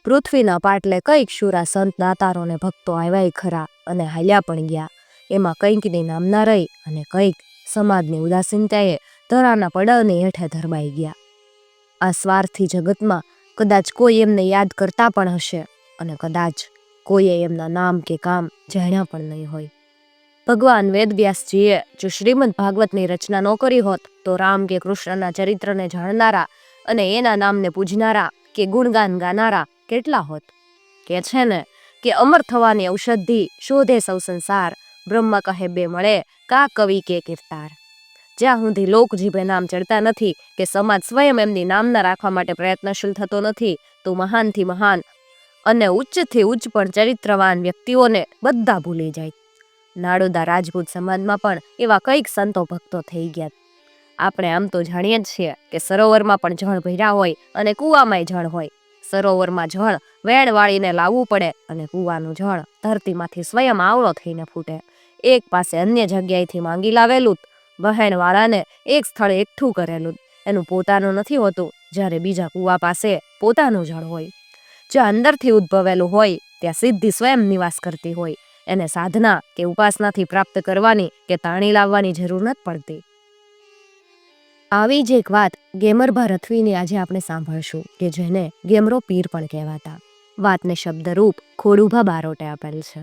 પૃથ્વીના પાટલે કઈક શુરા સંત દાતારોને ભક્તો આવ્યા ખરા અને હાલ્યા પણ ગયા. એમાં કંઈકની નામના રહી અને કંઈક સમાજની ઉદાસીનતાએ ધરાના પડવની હેઠે ધરબાઈ ગયા. આ સ્વાર્થી જગતમાં કદાચ કોઈ એમને યાદ કરતા પણ હશે અને કદાચ કોઈએ એમના નામ કે કામ જાણ્યા પણ નહીં હોય. ભગવાન વેદવ્યાસજીએ જો શ્રીમદ ભાગવતની રચના ન કરી હોત તો રામ કે કૃષ્ણના ચરિત્રને જાણનારા અને એના નામને પૂજનારા કે ગુણગાન ગાનારા કેટલા હોત. કે છે ને કે અમર થવાની ઔષધિ શોધે સૌ સંસાર, બ્રહ્મ કહે બે મળે કા કવિ કે કીર્તાર. જ્યાં સુધી લોક જીભે નામ ચડતા નથી કે સમાજ સ્વયં એમની નામના રાખવા માટે પ્રયત્નશીલ થતો નથી તો મહાનથી મહાન અને ઉચ્ચથી ઉચ્ચ પણ ચરિત્રવાન વ્યક્તિઓને બધા ભૂલી જાય. નાડોદા રાજપૂત સમાજમાં પણ એવા કંઈક સંતો ભક્તો થઈ ગયા. આપણે આમ તો જાણીએ જ છીએ કે સરોવરમાં પણ જળ ભર્યા હોય અને કૂવામાંય જળ હોય. સરોવરમાં જળ વેણ વાળીને લાવવું પડે અને કૂવાનું જળ ધરતીમાંથી સ્વયં આવળો થઈને ફૂટે. એક પાસે અન્ય જગ્યાએથી માંગી લાવેલું વહેણવાળાને એક સ્થળે એકઠું કરેલું એનું પોતાનું નથી હોતું, જ્યારે બીજા કૂવા પાસે પોતાનું જળ હોય. જ્યાં અંદરથી ઉદ્ભવેલું હોય ત્યાં સિદ્ધિ સ્વયં નિવાસ કરતી હોય. એને સાધના કે ઉપાસનાથી પ્રાપ્ત કરવાની કે તાણી લાવવાની જરૂર નથી પડતી. આવી જ એક વાત ગેમરભા રથવીની આજે આપણે સાંભળશું કે જેને ગેમરો પીર પણ કહેવાતા. વાતને શબ્દરૂપ ખોડુભા બારોટે આપેલ છે.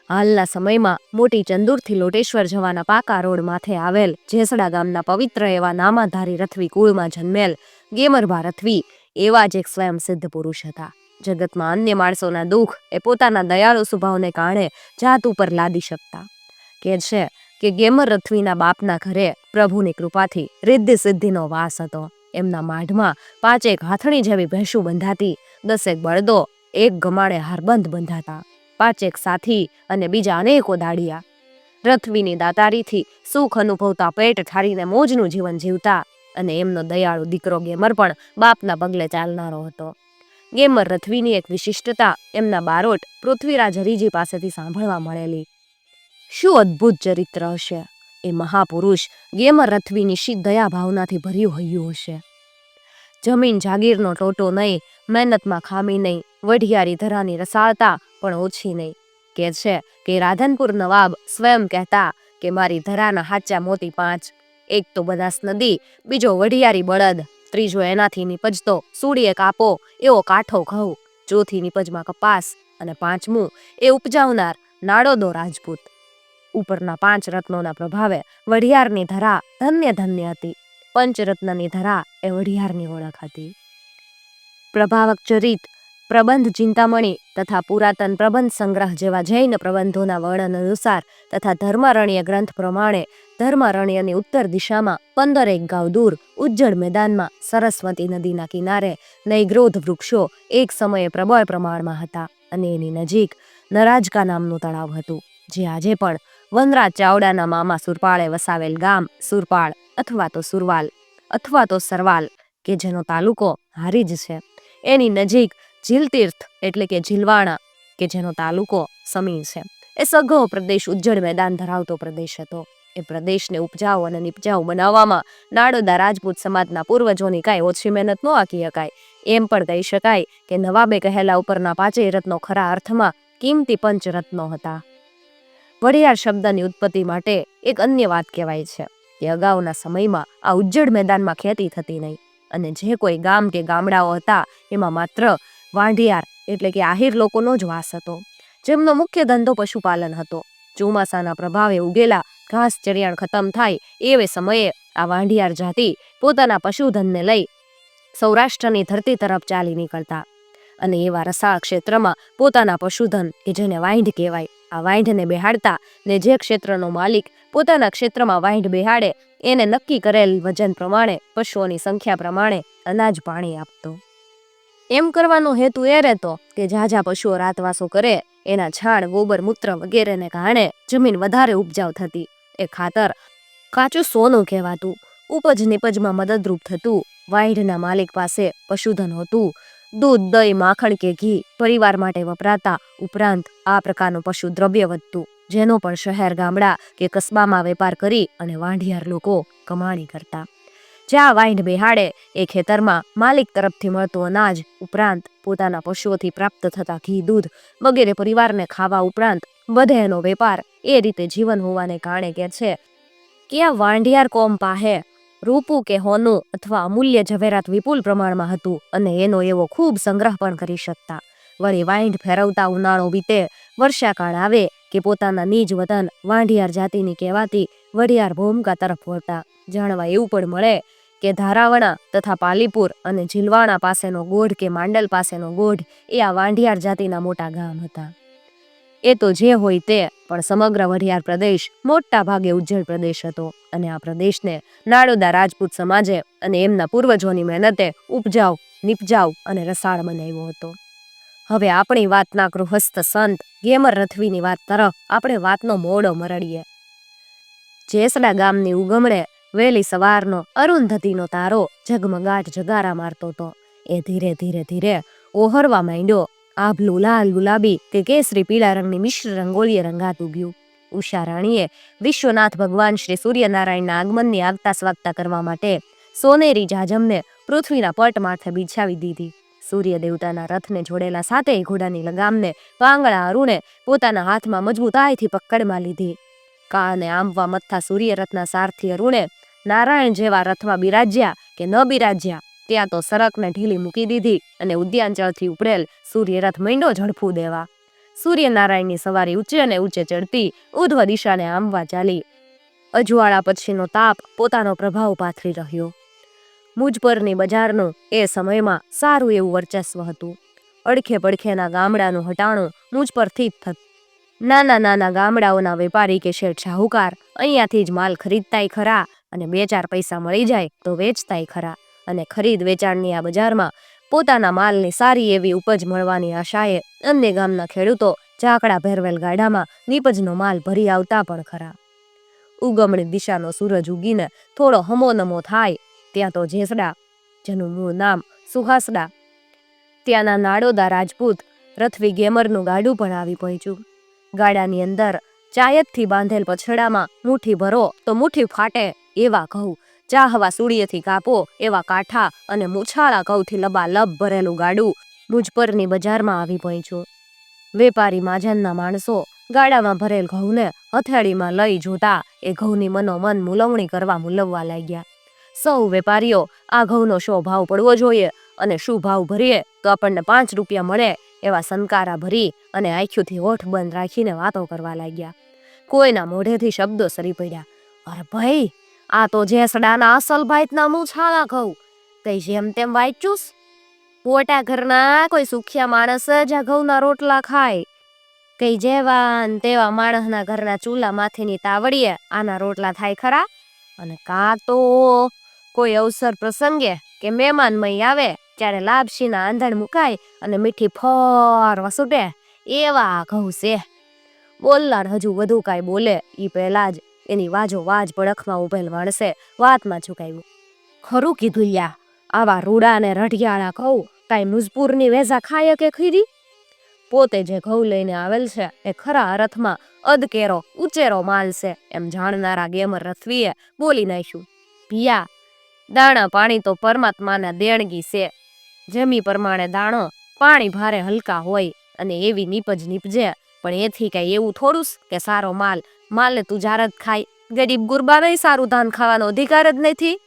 હાલના સમયમાં મોટી ચંદુરથી લોટેશ્વર જવાના પાકા રોડ માથે આવેલ જેસડા ગામના પવિત્ર એવા નામાધારી રથવી કુળમાં જન્મેલ ગેમરભા રથવી એવા જ એક સ્વયં સિદ્ધ પુરુષ હતા. જગતમાં અન્ય માણસોના દુઃખ એ પોતાના દયાળુ સ્વભાવને કારણે જાત ઉપર લાદી શકતા. કે છે કે ગેમર રથવીના બાપના ઘરે પ્રભુની કૃપાથી રિદ્ધિ સિદ્ધિનો વાસ હતો. એમના માઢમાં 5 હાથણી જેવી ભેંસું બંધાતી, 10 બળદો, 1 ગમાણે હારબંધ બંધાતા, 5 સાથી અને બીજા અનેકો દાડિયા. રથવીની દાતારીથી સુખ અનુભવતા પેટ ઠારીને મોજનું જીવન જીવતા અને એમનો દયાળુ દીકરો ગેમર પણ બાપના પગલે ચાલનારો હતો. ગેમર રથવીની એક વિશિષ્ટતા એમના બારોટ પૃથ્વીરાજ હરીજી પાસેથી સાંભળવા મળેલી. શું અદ્ભુત ચરિત્ર હશે! એ મહાપુરુષ ગેમર રથવીની શી દયા ભાવનાથી ભર્યું હૈયું હશે. જમીન જાગીરનો ટોટો નહીં, મહેનતમાં ખામી નહીં, વઢિયારી ધરાની રસાળતા પણ ઓછી નહીં. કે છે કે રાધનપુર નવાબ સ્વયં કહેતા કે મારી ધરાના હાચા મોતી 5, એક તો બનાસ નદી, બીજો વઢિયારી બળદ, ત્રીજો એનાથી નીપજતો સૂડીએ કાપો એવો કાઠો ઘઉં, ચોથી નીપજમાં કપાસ અને 5મું એ ઉપજાવનાર નાડોદો રાજપૂત. ઉપરના 5 રત્નોના પ્રભાવે વઢિયારની ધરા ધન્ય ધન્ય હતી. પંચરત્નની ધરા એ વઢિયારની ઓળખ હતી. પ્રભાવક ચરિત, પ્રબંધ ચિંતામણી તથા પુરાતન પ્રબંધ સંગ્રહ જેવા જૈન પ્રબંધોના વર્ણન અનુસાર તથા ધર્મારણ્ય ગ્રંથ પ્રમાણે ધર્મારણ્યની ઉત્તર દિશામાં 15 ગાંવ દૂર ઉજ્જડ મેદાનમાં સરસ્વતી નદીના કિનારે નૈગ્રોધ વૃક્ષો એક સમયે પ્રબળ પ્રમાણમાં હતા અને એની નજીક નરાજકા નામનું તળાવ હતું, જે આજે પણ વનરાજ ચાવડાના મામા સુરપાળે વસાવેલ ગામ સુરપાળ અથવા તો સુરવાલ અથવા તો સરવાલ કે જેનો તાલુકો હારીજ છે, એની નજીક ઝીલતીર્થ એટલે કે ઝીલવાણા કે જેનો તાલુકો સમી છે. એ સઘળો પ્રદેશ ઉજ્જડ મેદાન ધરાવતો પ્રદેશ હતો. એ પ્રદેશને ઉપજાઉ અને નિપજાઉ બનાવવામાં નાડોદા રાજપૂત સમાજના પૂર્વજોની કાંઈ ઓછી મહેનત ન આંકી શકાય. એમ પણ કહી શકાય કે નવાબે કહેલા ઉપરના 5 રત્નો ખરા અર્થમાં કિંમતી પંચરત્નો હતા. વઢિયાર શબ્દની ઉત્પત્તિ માટે એક અન્ય વાત કહેવાય છે કે અગાઉના સમયમાં આ ઉજ્જડ મેદાનમાં ખેતી થતી નહીં અને જે કોઈ ગામ કે ગામડાઓ હતા એમાં માત્ર વાંઢિયાર એટલે કે આહિર લોકોનો જ વાસ હતો, જેમનો મુખ્ય ધંધો પશુપાલન હતો. ચોમાસાના પ્રભાવે ઉગેલા ઘાસ ચરિયાણ ખતમ થાય એવે સમયે આ વાંઢિયાર જાતિ પોતાના પશુધનને લઈ સૌરાષ્ટ્રની ધરતી તરફ ચાલી નીકળતા અને એવા રસાળ ક્ષેત્રમાં પોતાના પશુધન કે જેને વાંઢ કહેવાય, આ વાંઢને બેહાડતા ને જે ક્ષેત્રનો માલિક પોતાના ક્ષેત્રમાં વાંઢ બેહાડે એને નક્કી કરેલ વજન પ્રમાણે પશુઓની સંખ્યા પ્રમાણે અનાજ પાણી આપતો. એમ કરવાનો હેતુ એ રહેતો કે ઝાઝા પશુઓ રાતવાસો કરે એના છાણ, ગોબર, મૂત્ર વગેરેને કારણે જમીન વધારે ઉપજાઉ થતી. એ ખાતર કાચું સોનું કહેવાતું. ઉપજ નિપજમાં મદદરૂપ થતું. વાંઢના માલિક પાસે પશુધન હોતું. દૂધ, દહીં, માખણ કે ઘી પરિવાર માટે વપરાતા ઉપરાંત આ પ્રકારનું પશુ દ્રવ્ય વધતું, જેનો પણ શહેર, ગામડા કે કસ્બામાં વેપાર કરી અને વાંઢિયાર લોકો કમાણી કરતા. જ્યાં વાઈન બેહાડે એ ખેતરમાં માલિક તરફથી મળતું અનાજ ઉપરાંત પોતાના પશુઓથી પ્રાપ્ત થતા ઘી દૂધ વગેરે પરિવારને ખાવા ઉપરાંત વધે એનો વેપાર એ રીતે જીવન હોવાને કારણે કે છે કે આ વાંઢિયાર કોમ પાહે રૂપું કે હોનું અથવા અમૂલ્ય ઝવેરાત વિપુલ પ્રમાણમાં હતું અને એનો એવો ખૂબ સંગ્રહ પણ કરી શકતા. વળી વાઈંઢ ફેરવતા ઉનાળો વીતે, વર્ષાકાળ આવે કે પોતાના નિજ વતન વાંઢિયાર જાતિની કહેવાતી વઢિયાર ભૂમકા તરફ વળતા. જાણવા એવું પણ મળે કે ધારાવણા તથા પાલીપુર અને ઝીલવાણા પાસેનો ગોઢ કે માંડલ પાસેનો ગોઢ એ આ વાંઢિયાર જાતિના મોટા ગામ હતા. એ તો જે હોય તે, પણ સમગ્ર વઢિયાર પ્રદેશ મોટા ભાગે ઉજ્જડ પ્રદેશ હતો અને આ પ્રદેશને નાડોદા રાજપૂત સમાજે અને એમના પૂર્વજોની મહેનતે ઉપજાઉ, નિપજાઉ અને રસાળ બનાવ્યો હતો. હવે આપણી વાતના ગૃહસ્થ સંત ગેમર રથવીની વાત તરફ આપણે વાતનો મોડો મરડીએ. જેસડા ગામની ઉગમણે વહેલી સવારનો અરુંધતીનો તારો ઝગમગાટ જગારા મારતો હતો. એ ધીરે ધીરે ધીરે ઓહરવા માંડ્યો. આભલું લાલ ગુલાબી કે કેસરી પીળા રંગની મિશ્ર રંગોળીએ રંગાતું ગયું. ઉષા રાણીએ વિશ્વનાથ ભગવાન શ્રી સૂર્યનારાયણના આગમનની આગતા સ્વાગતા કરવા માટે સોનેરી જાજમને પૃથ્વીના પટ માથે બિછાવી દીધી. સૂર્ય દેવતાના રથને જોડેલા સાતેય ઘોડાની લગામને પાંગળા અરુણે પોતાના હાથમાં મજબૂતાઈથી પકડમાં લીધી. કાળને આંબવા મથતા સૂર્યરથના સારથી અરુણે નારાયણ જેવા રથમાં બિરાજ્યા કે ન બિરાજ્યા ત્યાં તો સરકને ઢીલી મૂકી દીધી અને ઉદ્યાનચળથી ઉપડેલ સૂર્યરથ માંડ્યો ઝડપું દેવા. સૂર્યનારાયણની સવારી ઊંચે અને ઊંચે ચડતી ઉધ્વ દિશાને આંબવા ચાલી. અજવાળા પછીનો તાપ પોતાનો પ્રભાવ પાથરી રહ્યો. મુજપરની બજારનું એ સમયમાં સારું એવું વર્ચસ્વ હતું. અડખે પડખેના ગામડાનું હટાણું મુજપરથી જ થતું. નાના નાના ગામડાઓના વેપારી કે શેઠ શાહુકાર અહીંયાથી જ માલ ખરીદતાય ખરા અને 2-4 પૈસા મળી જાય તો વેચતાય ખરા અને ખરીદ વેચાણની આ બજારમાં પોતાના માલની સારી એવી ઉપજ મળવાની આશાએ અન્ય ગામના ખેડૂતો ઝાકડા ભેરવેલ ગાડામાં નીપજનો માલ ભરી આવતા પણ ખરા. ઉગમણી દિશાનો સૂરજ ઉગીને થોડો હમોનમો થાય ત્યાં તો જેસડા, જેનું મૂળ નામ સુહાસડા, ત્યાંના નાડોદા રાજપૂત રથવી ગેમરનું ગાડું પણ આવી પહોંચ્યું. ગાડાની અંદર ચાયતથી બાંધેલ પછડામાં મુઠ્ઠી ભરો તો મુઠ્ઠી ફાટે એવા ઘઉં, ચાહવા સૂળીએથી કાપો એવા કાંઠા અને મૂછાળા ઘઉંથી લબાલબ ભરેલું ગાડું મુજપરની બજારમાં આવી પહોંચ્યું. વેપારી માજનના માણસો ગાડામાં ભરેલ ઘઉંને હથેળીમાં લઈ જોતા એ ઘઉંની મનોમન મૂલવણી કરવા મૂલવવા લાગ્યા. સૌ વેપારીઓ આ ઘઉંનો શો ભાવ પડવો જોઈએ અને શું ભાવ ભરીએ તો આપણને 5 રૂપિયા મળે એવા સંકારા ભરી અને આંખોથી હોઠ બંધ રાખીને વાતો કરવા લાગ્યા. કોઈના મોઢેથી શબ્દો સરી પડ્યા. અરે ભાઈ, આ તો જેસડાના અસલ ભાઈના મૂછાળા ઘઉં, કઈ જેમ તેમ વાંચ્યુંસ? પોટા ઘરના કોઈ સુખિયા માણસ જ આ ઘઉંના રોટલા ખાય. કઈ જેવા તેવા માણસના ઘરના ચૂલા માથેની તાવડીએ આના રોટલા થાય ખરા? અને કાં તો કોઈ અવસર પ્રસંગે કે મહેમાનમય આવે ત્યારે લાપસીના આંધણ મુકાય અને મીઠી ફરવા છૂટે એવા ઘઉં છે. બોલનાર હજુ વધુ કાંઈ બોલે એ પહેલા જ એની વાજો વાજ પડખમાં ઉભેલ માણસે વાતમાં ઝુકાવ્યું. ખરું કીધું લ્યા, આવા રૂડા ને રઢિયાળા ઘઉં કાંઈ મુજપુરની વેઝા ખાય કે ખીરી? પોતે જે ઘઉં લઈને આવેલ છે એ ખરા અર્થમાં અદકેરો ઉચેરો માલ છે એમ જાણનારા ગેમર રથવીએ બોલી નાખ્યું. પિયા, દાણા પાણી તો પરમાત્માના દેણગી છે. જમી પ્રમાણે દાણો પાણી ભારે હલકા હોય અને એવી નીપજ નીપજે, પણ એથી કઈ એવું થોડું કે સારો માલે તું જાર જ ખાય. ગરીબ ગુરબાને સારું ધાન ખાવાનો અધિકાર જ નથી.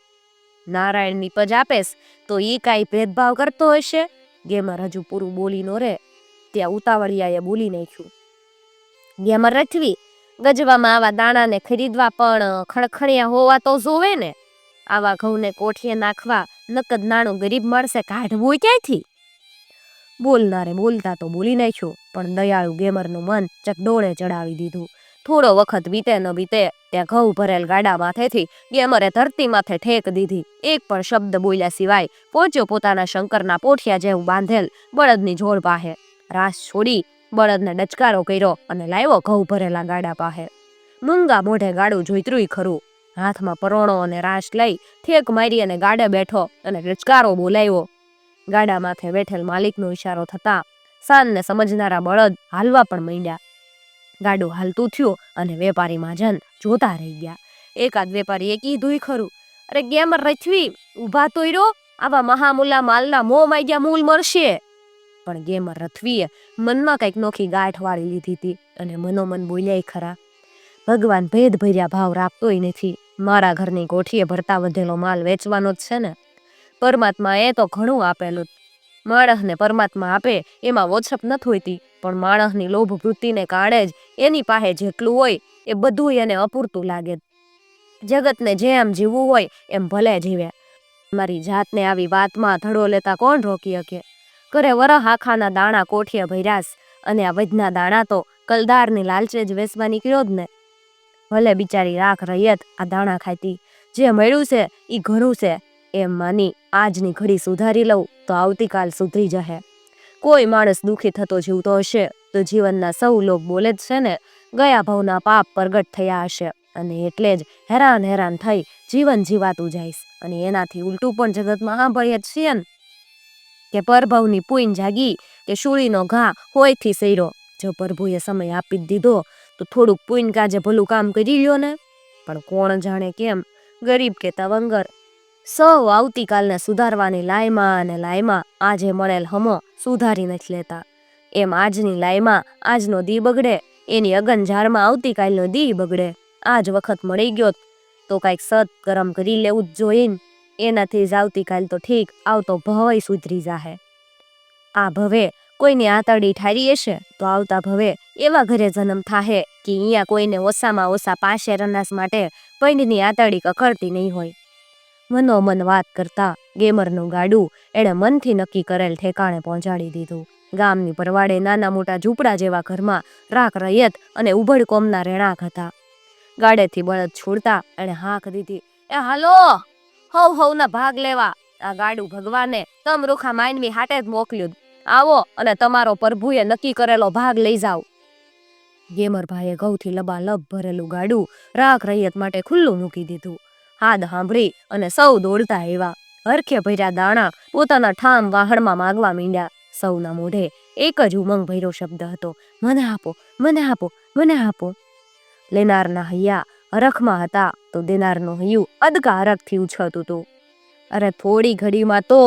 નારાયણ નીપજ આપેસ તો ઈ કાંઈ ભેદભાવ કરતો હશે? ગેમર હજુ પૂરું બોલી નો રે ત્યાં ઉતાવળિયાએ બોલી નાખ્યું. ગેમર રથવી, ગજવામાં આવા દાણાને ખરીદવા પણ ખણખણિયા હોવા તો જોવે ને. આવા ઘઉંને કોઠીએ નાખવા નકદ નાણું ગરીબ માણસે કાઢવું ક્યાંથી? બોલનારે બોલતા તો બોલી નાખ્યું, પણ દયાળુ ગેમરનું મન ચકડોળે ચડાવી દીધું. થોડો વખત વીતે ન વીતે ત્યાં ઘઉં ભરેલ ગાડા માથેથી ગેમરે ધરતી માથે ઠેક દીધી. એક પણ શબ્દ બોલ્યા સિવાય પહોંચ્યો પોતાના શંકરના પોઠિયા જેવું બાંધેલ બળદની જોડ પાહે. રાસ છોડી બળદને ડચકારો કર્યો અને લાવ્યો ઘઉં ભરેલા ગાડા પાહે. મૂંગા મોઢે ગાડું જોઈત્રુંય ખરું. હાથમાં પરોણો અને રાસ લઈ ઠેક મારી અને ગાડે બેઠો અને ડચકારો બોલાવ્યો. ગાડા માથે બેઠેલ માલિકનો ઈશારો થતા સાનને સમજનારા બળદ હાલવા પણ માંડ્યા. ગાડું હાલતું થયું અને વેપારી મહાજન જોતા રહી ગયા. એકાદ વેપારીએ કીધુંય ખરું, અરે ગેમર રથવી, ઊભા તો રહ્યો, આવા મહામૂલા માલના મોં માગ્યા મૂલ મળશે. પણ ગેમર રથવીએ મનમાં કંઈક નોખી ગાંઠ વાળી લીધી હતી અને મનોમન બોલ્યાય ખરા, ભગવાન ભેદ ભર્યા ભાવ રાખતોય નથી, મારા ઘરની કોઠીએ ભરતા વધેલો માલ વેચવાનો જ છે ને. પરમાત્માએ તો ઘણું આપેલું, માણસને પરમાત્મા આપે એમાં ઓછપ નથી હોતી, પણ માણસની લોભ વૃત્તિને કારણે જ એની પાસે જેટલું હોય એ બધું એને અપૂરતું લાગે. જગતને જેમ જીવવું હોય એમ ભલે જીવે. મારી જાતને આવી વાતમાં ધડો લેતા કોણ રોકી શકે? કરે વરહ આખાના દાણા કોઠીએ ભર્યાસ, અને આ વધના દાણા તો કલદારની લાલચે જ વેચવા નીકળ્યો જ ને. ભલે બિચારી રાખ રૈયત આ દાણા ખાતી, જે મળ્યું છે એ ઘણું છે એમ માની આજની ઘડી સુધારી લઉં તો આવતીકાલ સુધરી જશે. કોઈ માણસ દુઃખી થતો જીવતો હશે તો જીવનના સૌ લોક બોલે જ છે ને, ગયા ભાવના પાપ પ્રગટ થયા હશે અને એટલે જ હેરાન થઈ જીવન જીવાતું જઈશ. અને એનાથી ઉલટું પણ જગતમાં સાંભળીએ જ છીએ ને કે પરભવની પૂઈન જાગી કે શૂળીનો ઘા હોયથી સૈરો. જો પ્રભુએ સમય આપી જ દીધો તો થોડુંક પૂઈન કાજે ભલું કામ કરી લ્યો ને. પણ કોણ જાણે કેમ ગરીબ કે તવંગર સૌ આવતીકાલને સુધારવાની લાયમાં આજે મળેલ હમો સુધારી નથી લેતા. એમ આજની લાયમાં આજનો દી બગડે, એની અગનજારમાં આવતીકાલનો દી બગડે. આજ વખત મળી ગયો તો કાંઈક સત કરમ કરી લેવું જ જોઈને, એનાથી જ આવતીકાલ તો ઠીક આવતો ભવય સુધરી જાહે. આ ભવે કોઈની આંતરડી ઠારી હશે તો આવતા ભવે એવા ઘરે જન્મ થાહે કે અહીંયા કોઈને ઓછામાં ઓછા 5 રનાસ માટે પૈંડની આંતરડી કકડતી નહીં હોય. મનોમન વાત કરતા ગેમરનું ગાડું એણે મનથી નક્કી કરેલ ઠેકાણે પહોંચાડી દીધું. ગામની પરવાડે નાના મોટા ઝૂંપડા જેવા ઘરમાં રાખ રૈયત અને ઉભડ કોમના રહેણાંક હતા. ગાડેથી બળદ છોડતા એણે હાંક દીધી, એ હાલો, હવના ભાગ લેવા. આ ગાડું ભગવાને તમ રૂખા માનવી હાટે જ મોકલ્યું, આવો અને તમારો પ્રભુએ નક્કી કરેલો ભાગ લઈ જાઓ. ગેમરભાઈએ ઘઉંથી લબાલબ ભરેલું ગાડું રાખ રૈયત માટે ખુલ્લું મૂકી દીધું. હાદ સાંભળી અને સૌ દોડતા આવ્યા. હરખે ભર્યા દાણા પોતાના ઠામ વાહણમાં માગવા માંડ્યા. સૌના મોઢે એક જ ઉમંગ ભર્યો શબ્દ હતો, મને આપો, મને આપો, મને આપો. લેનારના હૈયા હરખમાં હતા તો દેનારનું હૈયું અદકા હરખથી ઉછળતું હતું. અરે થોડી ઘડીમાં તો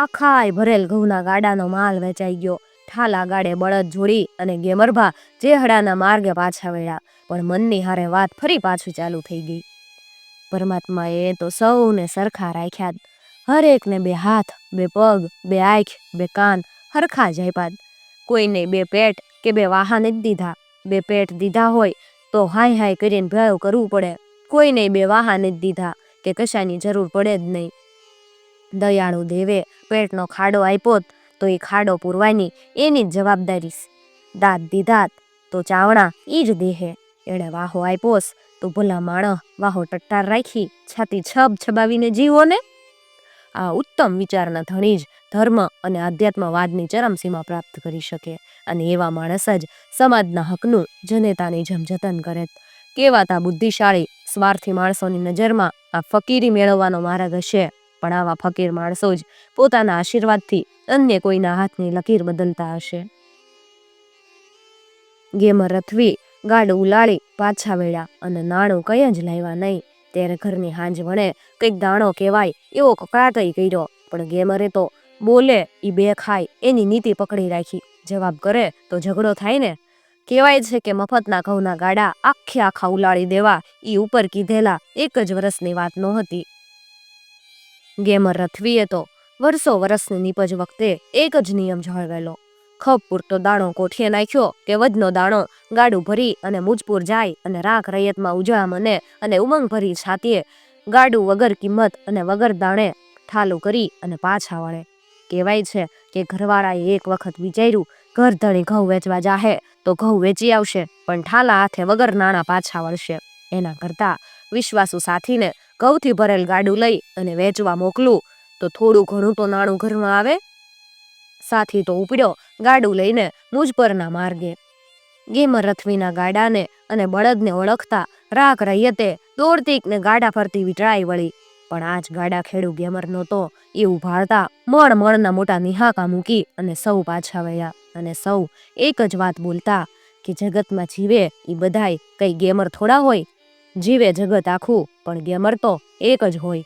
આખાય ભરેલ ઘઉંના ગાડાનો માલ વેચાઈ ગયો. ઠાલા ગાડે બળદ જોડી અને ગેમરભા જેહડાના માર્ગે પાછા વળ્યા, પણ મનની હારે વાત ફરી પાછું ચાલુ થઈ ગઈ. પરમાત્માએ તો સૌને સરખા રાખ્યા, હરેકને 2 હાથ, 2 પગ, 2 આંખ, 2 કાન હરખા જ આપ્યા. કોઈને 2 પેટ કે 2 વાહન જ દીધા. 2 પેટ દીધા હોય તો હાય કરીને ભેળું કરવું પડે, કોઈને 2 વાહન જ દીધા કે કશાની જરૂર પડે જ નહીં. દયાળુ દેવે પેટનો ખાડો આપ્યો તો એ ખાડો પૂરવાની એની જ જવાબદારી. દાંત દીધાત તો ચાવણા એ જ દેહે. એણે વાહો આપ્યોસ તો ભલા માણસ વાહો ટટ્ટાર રાખી છાતી છબાવીને જીવો ને. આ ઉત્તમ વિચારના ધણી જ ધર્મ અને આધ્યાત્મવાદની ચરમસીમા પ્રાપ્ત કરી શકે, અને એવા માણસ જ સમાજના હકનું જનેતાની જેમ જતન કરે. કેવાતા બુદ્ધિશાળી સ્વાર્થી માણસોની નજરમાં આ ફકીરી મેળવવાનો માર્ગ હશે, પણ આવા ફકીર માણસો જ પોતાના આશીર્વાદથી અન્ય કોઈના હાથની લકીર બદલતા હશે. ગેમર રથવી ગાડું ઉલાળી પાછા વળ્યા અને નાણું કંઈ જ લાવ્યા નહીં. ત્યારે ઘરની હાંજ વણે કંઈક દાણો કહેવાય એવો કકળાટય કર્યો, પણ ગેમરે તો બોલે એ 2 ખાય એની નીતિ પકડી રાખી. જવાબ કરે તો ઝઘડો થાય ને. કહેવાય છે કે મફતના ઘઉંના ગાડા આખા ઉલાળી દેવા એ ઉપર કીધેલા 1 જ વર્ષની વાત નહોતી. ગેમર રથવીએ તો વર્ષની નીપજ વખતે એક જ નિયમ જાળવેલો, ખપ પૂરતો દાણો કોઠીએ નાખ્યો કે વધનો દાણો ગાડું ભરી અને મુજપુર જાય અને રાખ રૈયતમાં ઉજળા મને અને ઉમંગ ભરી છાતીએ ગાડું વગર કિંમત અને વગર દાણે ઠાલું કરી અને પાછા વળે. કહેવાય છે કે ઘરવાળાએ એક વખત વિચાર્યું, ઘર ધણી ઘઉં વેચવા જાહે તો ઘઉં વેચી આવશે પણ ઠાલા હાથે વગર નાણાં પાછા વળશે. એના કરતા વિશ્વાસુ સાથીને ઘઉંથી ભરેલ ગાડું લઈ અને વેચવા મોકલું તો થોડું ઘણું તો નાણું ઘરમાં આવે. સાથી તો ઉપડ્યો ગાડું લઈને મુજપરના માર્ગે. ગેમર રથવીના ગાડાને અને બળદને ઓળખતા રાખ રૈયતે દોડતીકને ગાડા ફરતી વીંટળાઈ વળી, પણ આજ ગાડા ખેડૂ ગેમરનો તો એ ઉભાળતા મણના મોટા નિહાકા મૂકી અને સૌ પાછા વળ્યા, અને સૌ એક જ વાત બોલતા કે જગતમાં જીવે એ બધાય કઈ ગેમર થોડા હોય. જીવે જગત આખું, પણ ગેમર તો એક જ હોય.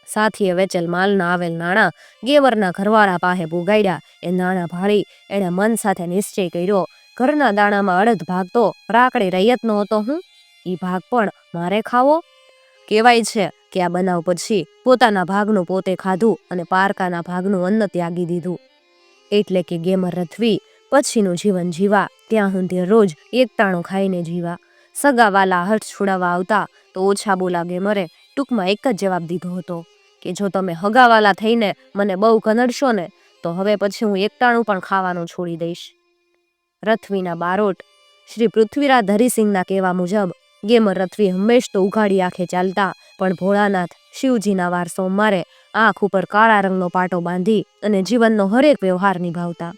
સાથીએ વેચેલ માલના આવેલ નાણાં ગેમરના ઘરવાળા પાસે પુગાડ્યા. એ નાણાં ભાળી એણે મન સાથે નિશ્ચય કર્યો, ઘરના દાણામાં અડધ ભાગ તો રાકડી રૈયતનો હતો. એ ભાગ પણ મારે ખાવો. કહેવાય છે કે આ બનાવ પછી પોતાના ભાગનું પોતે ખાધું અને પારકાના ભાગનું અન્ન ત્યાગી દીધું. એટલે કે ગેમર રથવી પછીનું જીવન જીવા ત્યાં સુધી રોજ એકટાણું ખાઈને જીવા. સગાવાલા હઠ છોડાવવા આવતા તો ઓછા બોલા ગેમરે ટૂંકમાં એક જ જવાબ દીધો હતો કે જો તમે હગાવાલા થઈને મને બહુ કનડશો ને તો હવે પછી હું એકટાણું પણ ખાવાનું છોડી દઈશ. રથવીના બારોટ શ્રી પૃથ્વીરાજ હરિસિંહના કહેવા મુજબ ગેમર રથવી હંમેશ તો ઉઘાડી આંખે ચાલતા, પણ ભોળાનાથ શિવજીના વાર સોમવારે આંખ ઉપર કાળા રંગનો પાટો બાંધી અને જીવનનો હરેક વ્યવહાર નિભાવતા.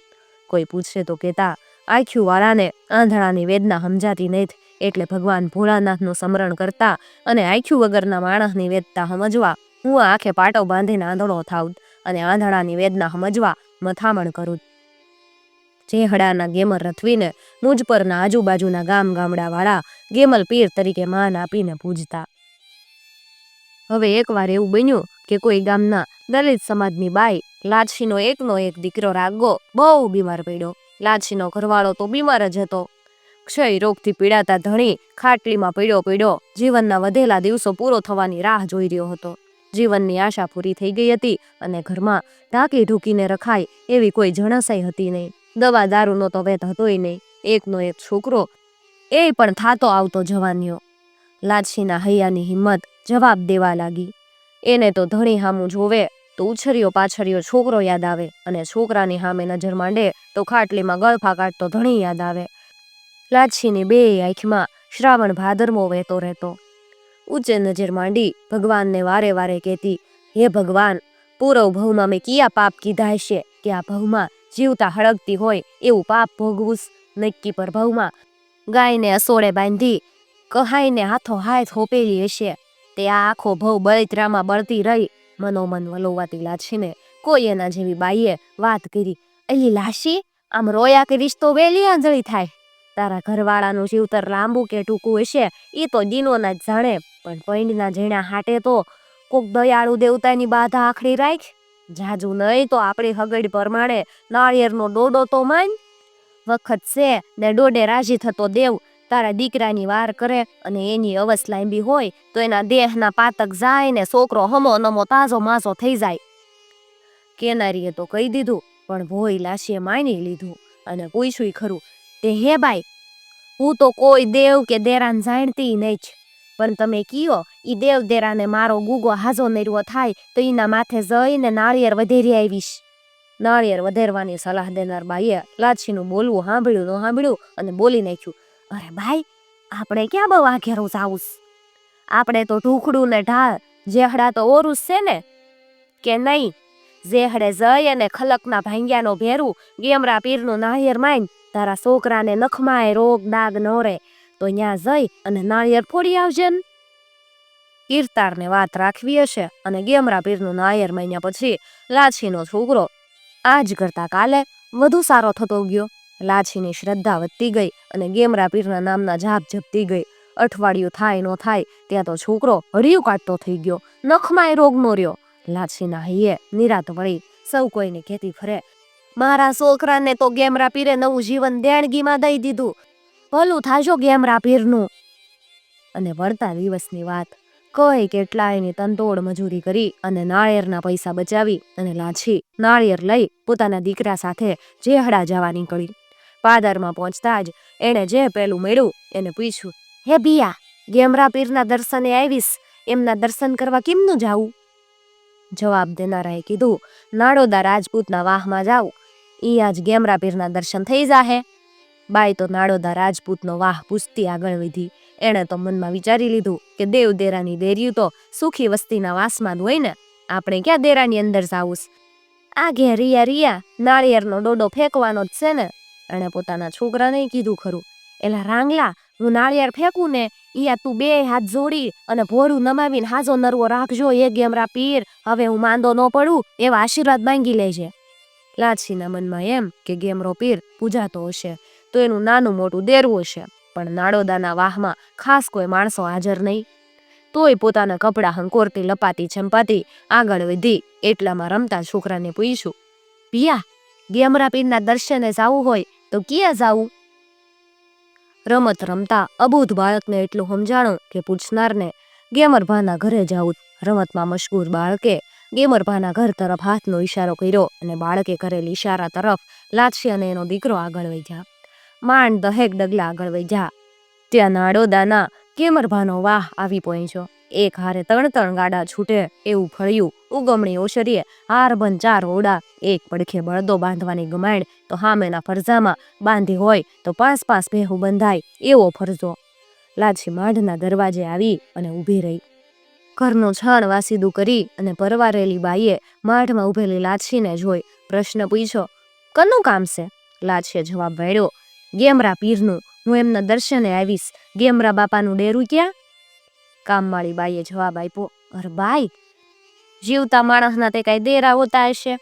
કોઈ પૂછે તો કહેતા, આંખ્યું વાળાને આંધળાની વેદના સમજાતી નહીં, એટલે ભગવાન ભોળાનાથનું સ્મરણ કરતા અને આંખ્યું વગરના માણસની વેદતા સમજવા હું આંખે પાટો બાંધીને આંધળો થાઉં અને આંધળાની વેદના સમજવા મથામણ કરું. જેહડાના ગેમર રથવીને મુજ પરના આજુબાજુના ગામડાવાળા ગેમલ પીર તરીકે માન આપીને પૂજતા. હવે એકવાર એવું બન્યું કે કોઈ ગામના દલિત સમાજની બાઈ લાછીનો એકનો એક દીકરો રાગો બહુ બીમાર પડ્યો. લાછીનો ઘરવાળો તો બીમાર જ હતો. ક્ષય રોગથી પીડાતા ધણી ખાટલીમાં પડ્યો જીવનના વધેલા દિવસો પૂરો થવાની રાહ જોઈ રહ્યો હતો. જીવનની આશા પૂરી થઈ ગઈ હતી અને ઘરમાં ઢાંકી ઢૂકીને રખાય એવી કોઈ જણસાઈ હતી નહીં. દવા દારૂનો તો વેત હતોય નહીં. એકનો એક છોકરો એ પણ થાતો આવતો જવાનીઓ. લાછીના હૈયાની હિંમત જવાબ દેવા લાગી. એને તો ધણી હામું જોવે તો ઉછર્યો પાછળ્યો છોકરો યાદ આવે અને છોકરાની સામે નજર માંડે તો ખાટલીમાં ગળફા કાઢતો ધણી યાદ આવે. લાછીની બે આંખમાં શ્રાવણ ભાદરમો વહેતો રહેતો. ઊંચે નજર માંડી ભગવાનને વારે વારે કહેતી, હે ભગવાન, પૂર્વ ભવમાં મેં કયા પાપ કીધા હશે કે આ ભવમાં જીવતા હળગતી હોય એવું પાપ ભોગવું. નક્કી પર ભવમાં ગાયને અસોડે બાંધી કહાઈને હાથો હાથ હોપેલી હશે તે આ આખો ભવ બળતરામાં બળતી રહી. મનોમન વલોવાતી લાછીને કોઈ એના જેવી બાઈએ વાત કરી, એલી લાશી, આમ રોયા કરીશ તો વેલી આંધળી થાય. તારા ઘરવાળાનું જીવતર લાંબુ કે ટૂંકું હશે એ તો દીનોના જ જાણે, પણ પૈંડના ઝીણા હાટે તો કોક દયાળુ દેવતાની બાધા આખડી રાખ. જાજુ નહીં તો આપણી હગડ પ્રમાણે નાળિયેરનો ડોડો તો માન. વખત છે ને ડોડે રાજી થતો દેવ તારા દીકરાની વાર કરે અને એની અવસ લાંબી હોય તો એના દેહના પાતક જાય ને છોકરો હમો નમો તાજો માસો થઈ જાય. કેનારીએ તો કહી દીધું, પણ ભોય લાશીએ માની લીધું અને પૂછ્યું ખરું, તે હે બાઈ, હું તો કોઈ દેવ કે દેરાન જાણતી નહીં, પણ તમે કયો ઈ દેવ દેરાને મારો ગુગો હાજો નેરવો થાય તો એના માથે જઈને નાળિયેર વધેરી આવીશ. નાળિયેર વધેરવાની સલાહ દેનાર બાઈએ લાછીનું બોલવું સાંભળ્યું ન સાંભળ્યું અને બોલી નાખ્યું, અરે ભાઈ, આપણે ક્યાં બહુ આઘેરું જાવું, આપણે તો ઢૂકડું ને ઢાળ જેહડા તો ઓરું છે ને કે નહીં. જેહડે જઈ અને ખલકના ભાંગ્યાનો ભેરું ગેમરા પીરનું નાળિયેર માન તારા છોકરાને નખમાય રોગ દાગ ન રહે તો ત્યાં જઈ અને નાળિયેર ફોડી આવજે ને. કીર્તારને વાત રાખવી હશે અને ગેમરા પીરનું નાળિયેર માન્યા પછી લાછીનો છોકરો આજ કરતા કાલે વધુ સારો થતો ગયો. લાછીની શ્રદ્ધા વધતી ગઈ અને ગેમરા પીરના નામના જાપ જપતી ગઈ. અઠવાડિયું થાય ન થાય ત્યાં તો છોકરો હરિયું કાઢતો થઈ ગયો, નખમાય રોગ નો રહ્યો. લાછીના હૈયે નિરાત વળી સૌ કોઈને કહેતી ફરે, મારા છોકરાને તો ગેમરા પીરે નવું જીવન દેણગીમાં દઈ દીધું, ભલું થાજો ગેમરા પીરનું. અને વળતા દિવસની વાત કઈ કેટલાયની તનતોડ મજૂરી કરી અને નાળિયેરના પૈસા બચાવી અને લાછી નાળિયેર લઈ પોતાના દીકરા સાથે જેહડા જવા નીકળી. પાદરમાં પહોંચતા જ એણે જે પેલું મળ્યું એને પૂછ્યું, હે બિયા, ગેમરા પીરના દર્શને આવીશ, એમના દર્શન કરવા કેમનું જાવું? જવાબ દેનારાએ કીધું, નાડોદા રાજપૂતના વાહમાં જાવ, ઈ આજ ગેમરા પીરના દર્શન થઈ જાહે. બાઈ તો નાડોદા રાજપૂતનો વાહ પૂછતી આગળ વધી. એણે તો મનમાં વિચારી લીધું કે દેવ દેરાની દેર્યું તો સુખી વસ્તીના વાસમાં જ હોય ને, આપણે ક્યાં દેરાની અંદર જાવું? આ ઘે રિયા નાળિયેરનો ડોડો ફેંકવાનો જ છે ને. એણે પોતાના છોકરાને કીધું ખરું, એલા રાંગલા, હું નાળિયેર ફેંકું ને ઈયા તું બે હાથ જોડી અને ભોરું નમાવીને હાજો નરવો રાખજો એ ગેમરા પીર, હવે હું માંદો ન પડું એવા આશીર્વાદ માંગી લેજે. લાછીના મનમાં એમ કે ગેમરો પીર પૂજાતો હશે તો એનું નાનું મોટું દેરવું હશે. પણ નાડોદાના વાહમાં ખાસ કોઈ માણસો હાજર નહીં. તોય પોતાના કપડાં હંકોરતી લપાતી ચંપાતી આગળ વધી એટલામાં રમતા છોકરાને પૂછ્યું, પિયા, ગેમરા પીરના દર્શને જાવું હોય તો ક્યાં જાવું? રમત રમતા અબૂધ બાળકને એટલું સમજાણું કે પૂછનારને ગેમરભાના ઘરે જાવું. રમતમાં મશગુર બાળકે ગેમરભાના ઘર તરફ હાથનો ઈશારો કર્યો અને બાળકે કરેલ ઈશારા તરફ લાછી અને એનો દીકરો આગળ વધ્યા. માંડ 10 ડગલા આગળ વધ્યા ત્યાં નાડોદાના ગેમરભાનો વાહ આવી પહોંચ્યો. એક હારે 3 ગાડા છૂટે એવું ફળ્યું. ઉગમણી ઓશરીએ હારબંધ 4 ઓડા, એક પડખે બળદો બાંધવાની ગમાણ તો સામેના ફરજામાં બાંધી હોય તો 5 ભેહું બંધાય એવો ફરજો. લાછી માઢના દરવાજે આવી અને ઊભી રહી. ઘરનું છાણ વાસીદું કરી અને પરવારેલી બાઈએ માઢમાં ઊભેલી લાછીને જોઈ પ્રશ્ન પૂછ્યો, કનું કામ છે? લાછીએ જવાબ વાળ્યો, ગેમરા પીરનું. હું એમના દર્શને આવીશ. ગેમરા બાપાનું ડેરું ક્યાં? કામવાળી બાઈએ જવાબ આપ્યો, અરે બાઈ, જીવતા માણસના તે કાંઈ દેરા હોતા હશે.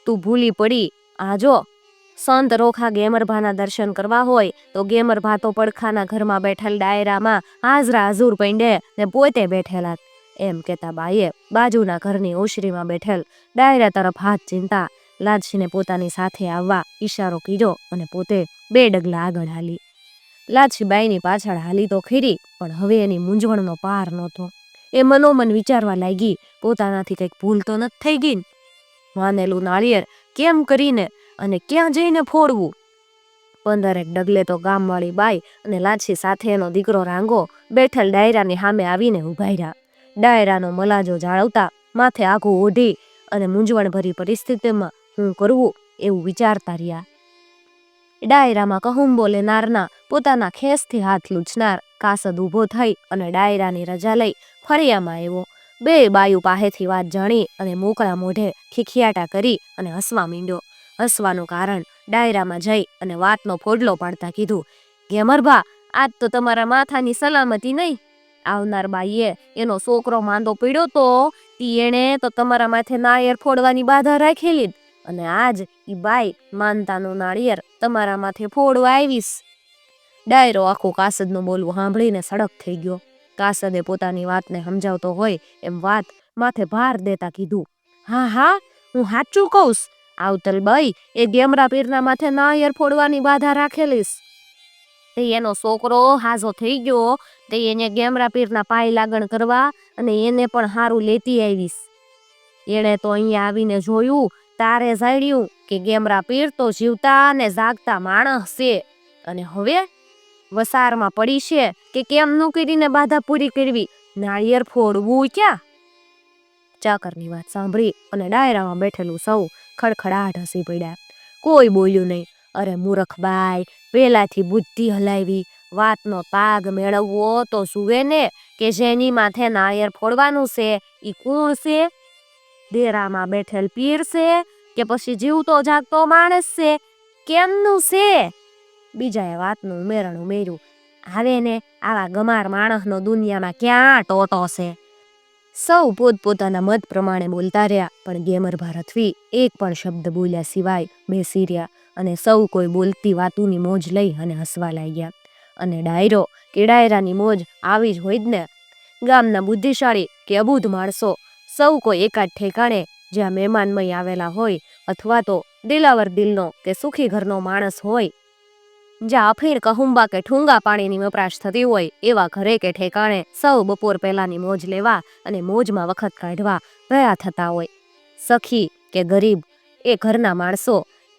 તું ભૂલી પડી. આ જો, સંત રોખા ગેમરભાના દર્શન કરવા હોય તો ગેમરભા તો પડખાના ઘરમાં બેઠેલ ડાયરામાં હાજરા હજુર પૈંડે ને પોતે બેઠેલા. એમ કહેતા બાઈએ બાજુના ઘરની ઓશરીમાં બેઠેલ ડાયરા તરફ હાથ ચીંધતા લાછીને પોતાની સાથે આવવા ઈશારો કર્યો અને પોતે 2 ડગલા આગળ હાલી. લાછી બાઈની પાછળ હાલી તો ખરી, પણ હવે એની મૂંઝવણનો પાર નહોતો. એ મનોમન વિચારવા લાગી, પોતાનાથી કંઈક ભૂલ તો નથી થઈ ગઈ. વાનેલું નાળિયેર કેમ કરીને અને ક્યાં જઈને ફોડવું? 15 ડગલે તો ગામવાળી બાઈ અને લાછી સાથે એનો દીકરો રાંગો બેઠેલ ડાયરાની સામે આવીને ઉભા રહ્યા. ડાયરાનો મલાજો જાળવતા માથે આઘું ઓઢી અને મૂંઝવણભરી પરિસ્થિતિમાં હું કરવું એવું વિચારતા રહ્યા. ડાયરામાં કહુંબો લેનારના પોતાના ખેસથી હાથ લૂછનાર કાસદ ઊભો થઈ અને ડાયરાની રજા લઈ ફળિયામાં આવ્યો. 2 બાયુ પાસેથી વાત જાણી અને મોકળા મોઢે ખીખિયાટા કરી અને હસવા માંડ્યો. હસવાનું કારણ ડાયરામાં જઈ અને વાતનો ફોડલો પાડતા કીધું, ગેમરભા, આજ તો તમારા માથાની સલામતી નહીં. આવનાર બાઈએ એનો છોકરો માંદો પડ્યો તો એણે તો તમારા માથે નાળિયેર ફોડવાની બાધા રાખેલી અને આજ ઈ બાઈ માનતાનું નાળિયેર તમારા માથે ફોડવા આવીશ. ડાયરો આખું કાસદનું બોલવું સાંભળીને સડક થઈ ગયો. કાસદે પોતાની વાતને સમજાવતો હોય એમ વાત માથે ભાર દેતા કીધું, હા હા, હું સાચું કઉશ. આવતલ બાઈ એ ગેમરા પીરના માથે નાળિયેર ફોડવાની બાધા રાખેલીશ. તે એનો છોકરો હાજો થઈ ગયો તે એને ગેમરા પીરના પાય લાગણ કરવા અને એને પણ હારું લેતી આવીશ. એણે તો અહીંયા આવીને જોયું તારે જાણ્યું કે ગેમરા પીર તો જીવતા અને જાગતા માણસ છે અને હવે વસારમાં પડી છે કે કેમનું કરીને બાધા પૂરી કરવી, નાળિયેર ફોડવું ક્યાં? ચાકરની વાત સાંભળી અને ડાયરામાં બેઠેલું સૌ ખડખડાટ હસી પડ્યા. કોઈ બોલ્યું નહીં. અરે મૂરખ બાઈ, પેલાથી બુદ્ધિ હલાવી, વાતનો તાગ મેળવવો તો સુવે ને કે જેની માથે નાળિયેર ફોડવાનું છે ઈ કોણ છે? ડેરામાં બેઠેલ પીર છે કે પછી જીવતો જાગતો માણસ છે? કેમનું છે? બીજાએ વાતનું ઉમેરણ ઉમેર્યું, આવે ને આવા ગમાર માણસનો દુનિયામાં ક્યાં ટોટો છે? સૌ પોતપોતાના મત પ્રમાણે બોલતા રહ્યા, પણ ગેમરભા રથવી એક પણ શબ્દ બોલ્યા સિવાય બેસી રહ્યા અને સૌ કોઈ બોલતી વાતુની મોજ લઈ અને હસવા લાગ્યા. અને ડાયરો કે ડાયરાની મોજ આવી જ હોય જ ને. ગામના બુદ્ધિશાળી કે અબૂધ માણસો સૌ કોઈ એકાદ ઠેકાણે જ્યાં મહેમાનમય આવેલા હોય અથવા તો દિલાવર દિલનો કે સુખી ઘરનો માણસ હોય, જ્યાં અફીણ કહુંબા કે ઠુંગા પાણીની વપરાશ થતી હોય એવા ઘરે કે ઠેકાણે સૌ બપોર પહેલાની મોજ લેવા અને મોજમાં વખત કાઢવા ગયા થતા હોય. સખી કે ગરીબ એ ઘરના માણસો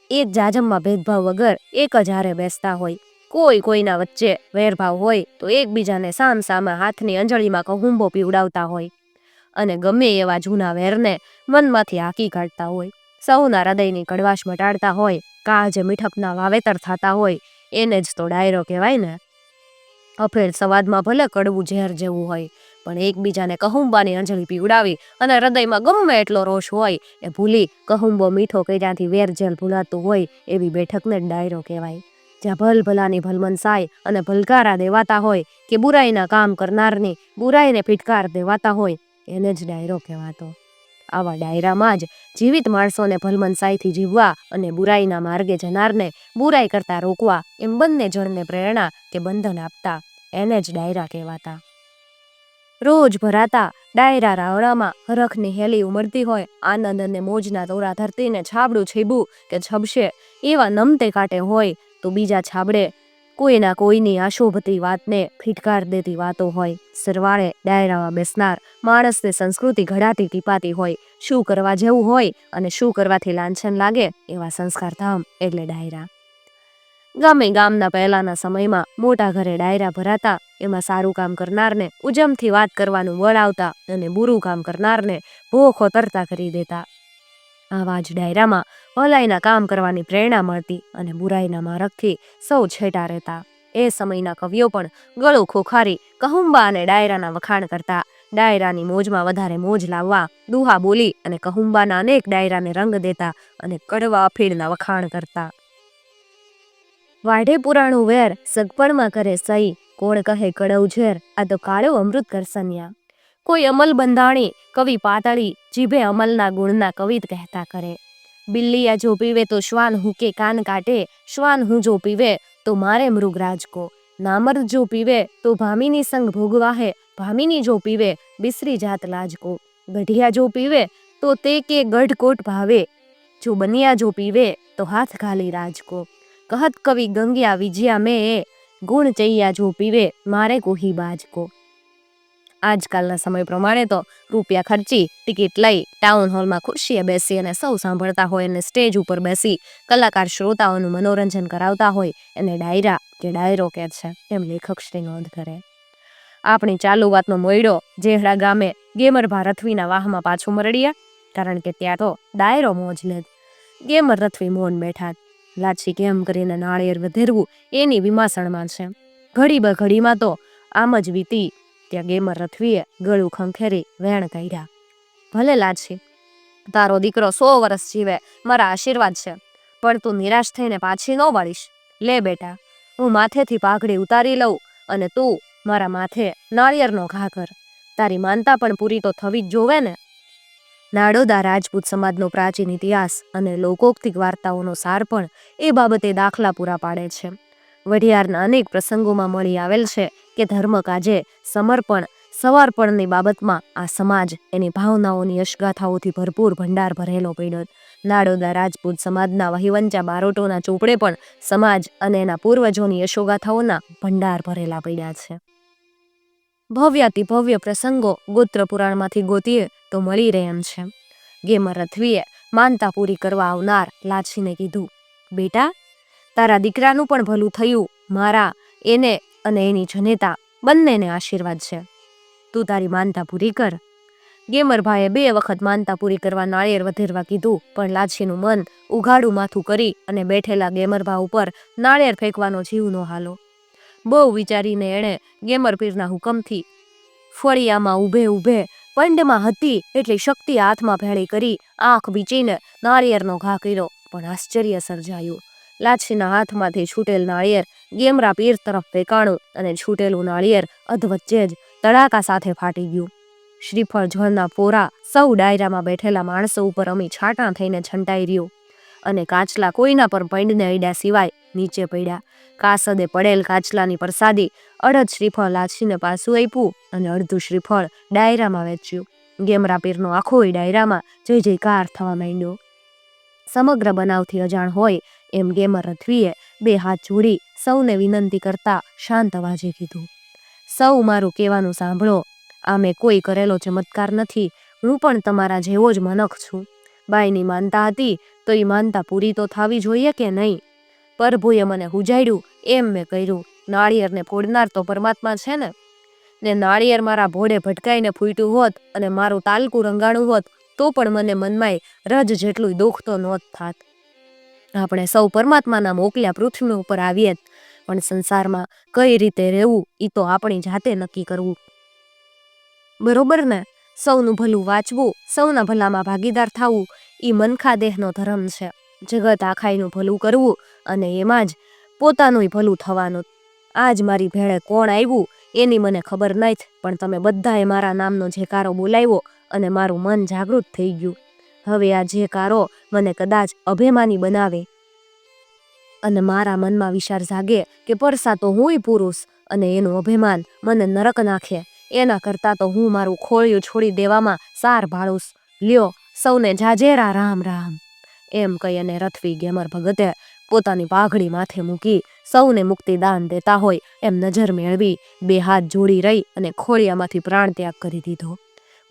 એક જાજમમાં ભેદભાવ વગર એક જ હારે બેસતા હોય. કોઈ કોઈના વચ્ચે વેરભાવ હોય તો એકબીજાને સામસામા હાથની અંજળીમાં કહુંબો પીવડાવતા હોય અને ગમે એવા જૂના વેરને મનમાંથી હાંકી કાઢતા હોય. સૌના હૃદયની કડવાશ મટાડતા હોય. કાળજે મીઠપના વાવેતર થતા હોય એને જ તો ડાયરો કહેવાય ને. અફેર સવાદમાં ભલે કડવું ઝેર જેવું હોય, પણ એકબીજાને કહુંબાની અંજળી પીવડાવી અને હૃદયમાં ગમે એટલો રોષ હોય એ ભૂલી કહુંબો મીઠો કર્યાથી વેરઝેર ભૂલાતું હોય એવી બેઠકને જ ડાયરો કહેવાય. જ્યાં ભલભલાની ભલમનસાય અને ભલકારા દેવાતા હોય કે બુરાઈના કામ કરનારની બુરાઈને ફિટકાર દેવાતા હોય એને જ ડાયરો કહેવાતો. આવા ડાયરામાં જ જીવિત માણસોને ભલમનસાઈથી જીવવા અને બુરાઈના માર્ગે જનારને બુરાઈ કરતા રોકવા એમ બંને જણને પ્રેરણા કે બંધન આપતા એને જ ડાયરા કહેવાતા. રોજ ભરાતા ડાયરા રાવણામાં હરખની હેલી ઉમરતી હોય, આનંદ અને મોજના તોરા ધરતીને છાબડું છીબું કે છબશે એવા નમતે કાંટે હોય તો બીજા છાબડે કોઈના કોઈની આશોભતી વાતને ફીટકાર દેતી વાતો હોય. સરવાળે ડાયરામાં બેસનાર માણસને સંસ્કૃતિ ઘડાતી ટીપાતી હોય, શું કરવા જેવું હોય અને શું કરવાથી લાંછન લાગે એવા સંસ્કારધામ એટલે ડાયરા. ગામે ગામના પહેલાના સમયમાં મોટા ઘરે ડાયરા ભરાતા, એમાં સારું કામ કરનારને ઉજમથી વાત કરવાનું બળ આવતા અને બુરું કામ કરનારને ભોખો તરતા કરી દેતા. આવા જ ડાયરામાં ભલાઈના કામ કરવાની પ્રેરણા મળતી અને બુરાઈના માર્ગથી સૌ છેટા રહેતા. એ સમયના કવિઓ પણ ગળું ખોખારી કહુંબા અને ડાયરાના વખાણ કરતા. ડાયરાની મોજમાં વધારે મોજ લાવવા દુહા બોલી અને કહુંબાના અનેક ડાયરાને રંગ દેતા અને કડવા અફીણના વખાણ કરતા. વાઢે પુરાણું વેર સગપણમાં કરે સહી, કોણ કહે કડવ ઝેર આ તો કાળો અમૃત કરસન્યા. કોઈ અમલ બંધાણી કવિ પાતળી જીભે અમલના ગુણના કવિત કહેતા કરે. બિલ્લિયા જો પીવે તો શ્વાન હું કે કાન કાટે, શ્વાન હું જો પીવે તો મારે મૃગરાજ કો. નામર્દ જો પીવે તો ભામિની સંગ ભોગવાહે, ભામિની જો પીવે બિસરી જાત લાજ કો. ગઢિયા જો પીવે તો તે કે ગઢ કોટ ભાવે, જો બનિયા જો પીવે તો હાથ ઘાલી રાજ કો. કહત કવિ ગંગિયા વિજયા મેં, ગુણ ચૈયા જો પીવે મારે કોહી બાજ કો. આજકાલના સમય પ્રમાણે તો રૂપિયા ખર્ચી ટિકિટ લઈ ટાઉન હોલમાં ખુરશીએ બેસી અને સૌ સાંભળતા હોય અને સ્ટેજ ઉપર બેસી કલાકાર શ્રોતાઓનું મનોરંજન કરાવતા હોય એને ડાયરા કે ડાયરો કહે છે એમ લેખક શ્રી નોંધ કરે. આપણી ચાલુ વાતનો મોયડો જેહડા ગામે ગેમરભા રથવીના વાહમાં પાછો મરડ્યા, કારણ કે ત્યાં તો ડાયરો મોજ લેત. ગેમર રથવી મૌન બેઠા, લાછી કેમ કરીને નાળિયેર વધેરવું એની વિમાસણમાં છે. ઘડી બ ઘડીમાં તો આમ જ વીતી ત્યાં ગેમર રથવીએ ગળું ખંખેરી વેણ કાઢ્યા. ભલે લાછી, તારો દીકરો 100 વર્ષ જીવે, મારા આશીર્વાદ છે, પણ તું નિરાશ થઈને પાછી ન વળીશ. લે બેટા, હું માથેથી પાઘડી ઉતારી લઉં અને તું મારા માથે નાળિયેરનો ઘા કર. તારી માનતા પણ પૂરી તો થવી જ જોવે ને. નાડોદા રાજપૂત સમાજનો પ્રાચીન ઇતિહાસ અને લોકોક્તિક વાર્તાઓનો સાર પણ એ બાબતે દાખલા પૂરા પાડે છે. વઢિયારના અનેક પ્રસંગોમાં મળી આવેલ છે કે ધર્મ કાજે સમર્પણ સવારપણની બાબતમાં આ સમાજ એની ભાવનાઓની યશગાથાઓથી ભરપૂર ભંડાર ભરેલો પડ્યો. નાડોદા રાજપૂત સમાજના વહીવંચા બારોટોના ચોપડે પણ સમાજ અને એના પૂર્વજોની યશોગાથાઓના ભંડાર ભરેલા પડ્યા છે. ભવ્યાતિ ભવ્ય પ્રસંગો ગોત્ર પુરાણમાંથી ગોતીએ તો મળી રહે એમ છે. ગેમર રથવીએ માનતા પૂરી કરવા આવનાર લાછીને કીધું, બેટા, તારા દીકરાનું પણ ભલું થયું, મારા એને અને એની જનેતા બંનેને આશીર્વાદ છે. તું તારી માનતા પૂરી કર. ગેમરભાઈએ 2 વખત માનતા પૂરી કરવા નાળિયેર વધેરવા કીધું, પણ લાછીનું મન ઉઘાડું માથું કરી અને બેઠેલા ગેમરભા ઉપર નાળિયેર ફેંકવાનો જીવ નો હાલો. બહુ વિચારીને એણે ગેમરપીરના હુકમથી ફળિયામાં ઊભે ઊભે પંડમાં હતી એટલી શક્તિ હાથમાં ભેળી કરી આંખ વીંચીને નાળિયેરનો ઘા કર્યો, પણ આશ્ચર્ય સર્જાયું. લાછીના હાથમાંથી છૂટેલ નાળિયેર ગેમરા પીર તરફ ફેંકાણું અને છૂટેલું નાળિયેર અધવચ્ચે જ તડાકા સાથે ફાટી ગયું. શ્રીફળ જળના પોરા સૌ ડાયરામાં બેઠેલા માણસો ઉપર અમી છાંટા થઈને છંટાઈ રહ્યું અને કાચલા કોઈના પર પૈંડને અડ્યા સિવાય નીચે પડ્યા. કાસદે પડેલ કાચલાની પ્રસાદી અડધ શ્રીફળ લાછીને પાછું આપ્યું અને અડધું શ્રીફળ ડાયરામાં વેચ્યું. ગેમરા પીરનો આખો ડાયરામાં જય જયકાર થવા માંડ્યો. સમગ્ર બનાવથી અજાણ હોય એમ ગેમર રથવીએ 2 હાથ જોડી સૌને વિનંતી કરતા શાંત અવાજે કીધું, સૌ મારું કહેવાનું સાંભળો. આ મેં કોઈ કરેલો ચમત્કાર નથી, હું પણ તમારા જેવો જ મનખ છું. બાઈની માનતા હતી તો એ માનતા પૂરી તો થવી જોઈએ કે નહીં. પ્રભુએ મને હુજાડ્યું એમ મેં કર્યું. નાળિયેરને ફોડનાર તો પરમાત્મા છે ને નાળિયેર મારા ભોળે ભટકાઈને ફૂટ્યું હોત અને મારું તાલકું રંગાણું હોત તો પણ મને મનમાંય રજ જેટલું દુઃખ તો નહોત થાત. આપણે સૌ પરમાત્માના મોકલ્યા પૃથ્વી ઉપર આવીએ, પણ સંસારમાં કઈ રીતે રહેવું એ તો આપણી જાતે નક્કી કરવું. બરોબર ને? સૌનું ભલું વાંચવું, સૌના ભલામાં ભાગીદાર થવું એ મનખા દેહનો ધર્મ છે. જગત આખાઈનું ભલું કરવું અને એમાં જ પોતાનું ભલું થવાનું. આજ મારી ભેળે કોણ આવ્યું એની મને ખબર નથી, પણ તમે બધાએ મારા નામનો જેકારો બોલાવ્યો અને મારું મન જાગૃત થઈ ગયું. હવે આ જે કારો મને કદાચ અભિમાની બનાવે અને મારા મનમાં વિચાર જાગે કે પરસા તો હુંય પુરુષ અને એનું અભિમાન મને નરક નાખે, એના કરતાં તો હું મારું ખોળિયું છોડી દેવામાં સાર ભાળું. લ્યો સૌને જાજેરા રામ રામ. એમ કહી અને રથવી ગેમર ભગતે પોતાની પાઘડી માથે મૂકી સૌને મુક્તિદાન દેતા હોય એમ નજર મેળવી 2 હાથ જોડી રહી અને ખોળિયામાંથી પ્રાણ ત્યાગ કરી દીધો.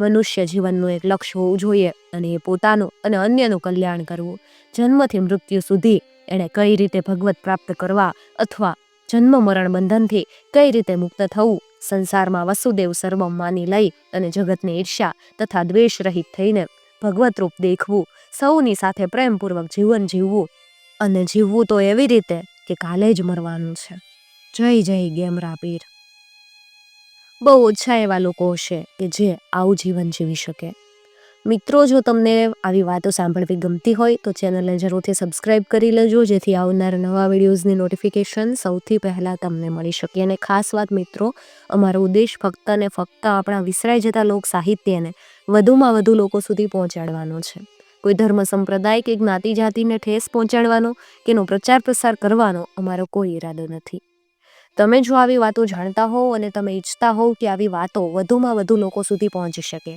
મનુષ્ય જીવનનું એક લક્ષ્ય હોવું જોઈએ અને એ પોતાનું અને અન્યનું કલ્યાણ કરવું. જન્મથી મૃત્યુ સુધી એણે કઈ રીતે ભગવત પ્રાપ્ત કરવા અથવા જન્મ મરણ બંધનથી કઈ રીતે મુક્ત થવું, સંસારમાં વસુદેવ સર્વમ માની લઈ અને જગતની ઈર્ષ્યા તથા દ્વેષ રહિત થઈને ભગવત રૂપ દેખવું, સૌની સાથે પ્રેમપૂર્વક જીવન જીવવું અને જીવવું તો એવી રીતે કે કાલે જ મરવાનું છે. જય જય ગેમરા પીર. બહુ ઓછા એવા લોકો હશે કે જે આવું જીવન જીવી શકે. મિત્રો, જો તમને આવી વાતો સાંભળવી ગમતી હોય તો ચેનલને જરૂરથી સબસ્ક્રાઈબ કરી લેજો, જેથી આવનાર નવા વિડીયોઝની નોટિફિકેશન સૌથી પહેલાં તમને મળી શકે. અને ખાસ વાત મિત્રો, અમારો ઉદ્દેશ ફક્ત ને ફક્ત આપણા વિસરાઈ જતા લોક સાહિત્યને વધુમાં વધુ લોકો સુધી પહોંચાડવાનો છે. કોઈ ધર્મ સંપ્રદાય કે જ્ઞાતિ જાતિને ઠેસ પહોંચાડવાનો કે એનો પ્રચાર પ્રસાર કરવાનો અમારો કોઈ ઈરાદો નથી. તમે જો આવી વાતો જાણતા હોવ અને તમે ઈચ્છતા હોવ કે આવી વાતો વધુમાં વધુ લોકો સુધી પહોંચી શકે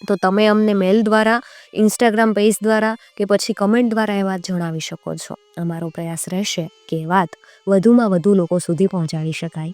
તો તમે અમને મેલ દ્વારા, ઇન્સ્ટાગ્રામ પેજ દ્વારા કે પછી કમેન્ટ દ્વારા એ વાત જણાવી શકો છો. અમારો પ્રયાસ રહેશે કે એ વાત વધુમાં વધુ લોકો સુધી પહોંચાડી શકાય.